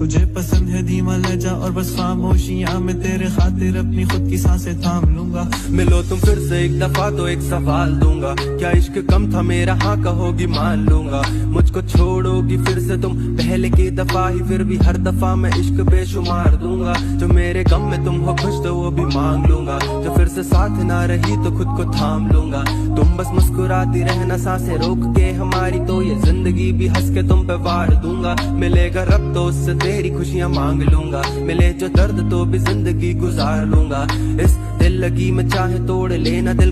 तुझे पसंद है धीमा लहजा और बस खामोशियां मैं तेरे खातिर अपनी खुद की सांसें थाम लूंगा। मिलो तुम फिर से एक दफा तो एक सवाल दूंगा, क्या इश्क कम था मेरा, हाँ कहोगी मान लूंगा। मुझको छोड़ोगी फिर से तुम पहले की दफा ही, फिर भी हर दफा मैं इश्क बेशुमार दूंगा। जो मेरे गम में तुम हो खुश तो वो भी मांग लूंगा, जो फिर से साथ ना रही तो खुद को थाम लूंगा। तुम बस मुस्कुराती रहना, सांसें रोक के हमारी, तो ये जिंदगी भी हंस के तुम पे वार दूंगा। मिलेगा रब तो उससे तेरी खुशियां मांग लूंगा, मिले जो दर्द तो भी जिंदगी गुजार लूंगा। इस दिल लगी में चाहे तोड़ लेना दिल